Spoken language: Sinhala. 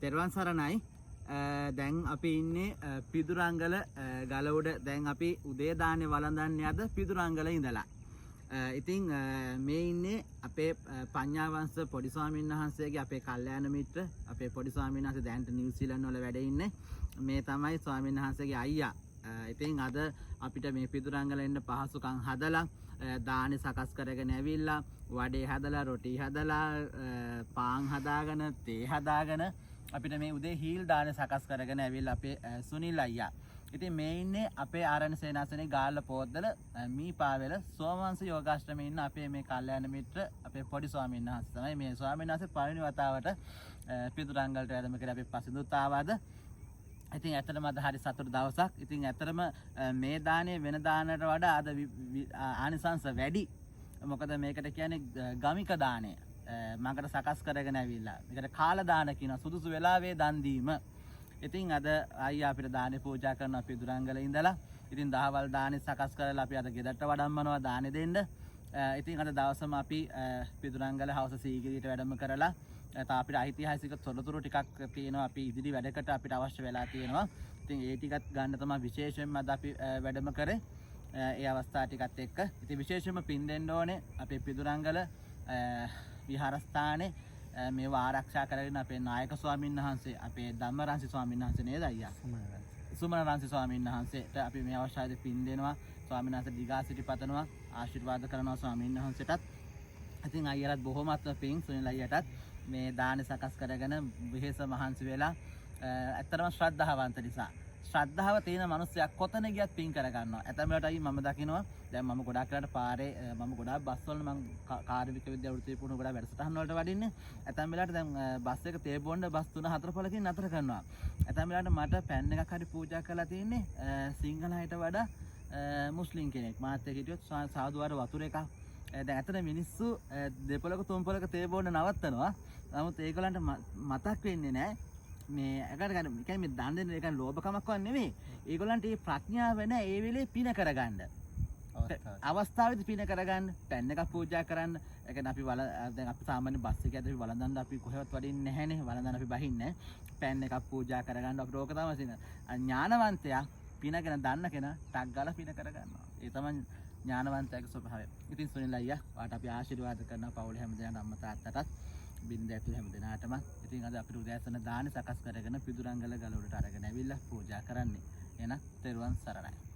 තෙරුවන් සරණයි. දැන් අපි ඉන්නේ පිදුරංගල ගල උඩ. දැන් අපි උදේ දානේ වළඳන්නේ අද පිදුරංගල ඉඳලා. ඉතින් මේ ඉන්නේ අපේ පඤ්ඤාවංශ පොඩි ස්වාමීන් වහන්සේගේ අපේ කල්යාණ මිත්‍ර අපේ පොඩි ස්වාමීන් වහන්සේ දැන්ට නිව්සීලන්ත වල වැඩ ඉන්නේ. මේ තමයි ස්වාමීන් වහන්සේගේ අයියා. ඉතින් අද අපිට මේ පිදුරංගල එන්න පහසුකම් හදලා දානේ සකස් කරගෙන ඇවිල්ලා වඩේ හදලා රොටි හදලා පාන් හදාගෙන තේ හදාගෙන අපිට මේ උදේ හීල් දානේ සකස් කරගෙන ඇවිල්ලා අපේ සුනිල් අයියා. ඉතින් මේ ඉන්නේ අපේ ආරණ්‍ය සේනාසනේ ගාල්ල පොද්දල මීපාවෙල සෝමවංශ යෝගාශ්‍රමයේ ඉන්න අපේ මේ කල්යාණ මිත්‍ර අපේ පොඩි ස්වාමීන් වහන්සේ තමයි. මේ ස්වාමීන් වහන්සේ පළවෙනි වතාවට පිදුරංගලට වැඩම කරලා අපි පසින්දුත් ආවද. ඉතින් ඇත්තටම අද හරි සතුටු දවසක්. ඉතින් ඇත්තටම මේ දානේ වෙන දානකට වඩා අද ආනිසංස වැඩි. මොකද මේකට කියන්නේ ගමික දානය. මකට සකස් කරගෙන ඇවිල්ලා. මේකට කාල දාන කියන සුදුසු වෙලාවේ දන් දීම. ඉතින් අද අයියා අපිට දානේ පූජා කරනවා පිදුරංගල ඉඳලා. ඉතින් දහවල් දානේ සකස් කරලා අපි අද ගෙදරට වඩම්මනවා දානේ දෙන්න. ඉතින් අද දවසම අපි පිදුරංගල හවස සීගිරියට වැඩම කරලා අපිට ඓතිහාසික තොරතුරු ටිකක් තියෙනවා. අපි ඉදිරි වැඩකට අපිට අවශ්‍ය වෙලා තියෙනවා. ඉතින් ඒ ටිකත් ගන්න තමයි විශේෂයෙන්ම අද අපි වැඩම කරේ. ඒ අවස්ථා ටිකත් එක්ක ඉතින් විශේෂයෙන්ම පින් දෙන්න ඕනේ අපේ පිදුරංගල විහාරස්ථානේ මේවා ආරක්ෂා කරගෙන අපේ නායක ස්වාමීන් වහන්සේ අපේ ධම්මරාංශි ස්වාමීන් වහන්සේ නේද අයියා? සුමනරාංශි ස්වාමීන් වහන්සේට අපි මේ අවශ්‍යයි පින් දෙනවා. ස්වාමීන් වහන්සේ දිගාසිරි පතනවා, ආශිර්වාද කරනවා ස්වාමීන් වහන්සේටත්. ඉතින් අයියාලත් බොහොමත්ම පින් සුනිල් අයියාටත් මේ දානේ සකස් කරගෙන විශේෂ මහන්සි වෙලා ඇත්තටම ශ්‍රද්ධාවන්ත නිසා. ශ්‍රද්ධාව තියෙන මිනිස්සයා කොතන ගියත් පින් කර ගන්නවා. ඇතැම් වෙලාවට මම දකිනවා දැන් මම ගොඩාක් වෙලාවට පාරේ මම ගොඩාක් බස් වල මම කාර්මික විද්‍යාව වෘත්ති පුහුණු ගොඩාක් වැඩසටහන් වලට වඩින්නේ. ඇතැම් වෙලාවට දැන් බස් එක තේ බොන්න බස් 3-4 පළකින් නතර කරනවා. ඇතැම් වෙලාවට මට පෑන් එකක් හරි පූජා කරලා තියෙන්නේ සිංහල අයට වඩා මුස්ලිම් කෙනෙක්. මාත් එක්ක හිටියොත් සාදුවාර වතුර එකක්. දැන් ඇත්තට මිනිස්සු දෙපොලක තුන්පොලක තේ බොන්න නවත්තනවා. නමුත් ඒගොල්ලන්ට මතක් වෙන්නේ නැහැ මේ එකට ගන්න මේ දන් දෙන්න එක ලෝභකමක් වත් නෙමෙයි. ඒගොල්ලන්ට මේ ප්‍රඥාව නැහැ ඒ වෙලේ පින කරගන්න. අවස්ථාවේදී පින කරගන්න, පෑන් එකක් පූජා කරන්න. ඒ කියන්නේ අපි දැන් අපි සාමාන්‍ය බස් එකේ අපි වළඳන්න අපි කොහෙවත් වඩින්නේ නැහැනේ. වළඳන්න අපි බහින්නේ. පෑන් එකක් පූජා කරගන්න අපිට ඕක තමයි තියෙන. ඥානවන්තයා පිනගෙන දන්න කෙනා ටක් ගාලා පින කරගන්නවා. ඒ තමයි ඥානවන්තයාගේ ස්වභාවය. ඉතින් සුනිල් අයියා වාට අපි ආශිර්වාද කරනවා පවුලේ හැමදේම අම්මා තාත්තටත් බින්ද ඇතුළේ හැම දිනාටම. ඉතින් අද අපිට උදෑසන දානේ සකස් කරගෙන පිදුරංගල ගල උඩට අරගෙන ඇවිල්ලා පූජා කරන්නේ. එහෙනම් තෙරුවන් සරණයි.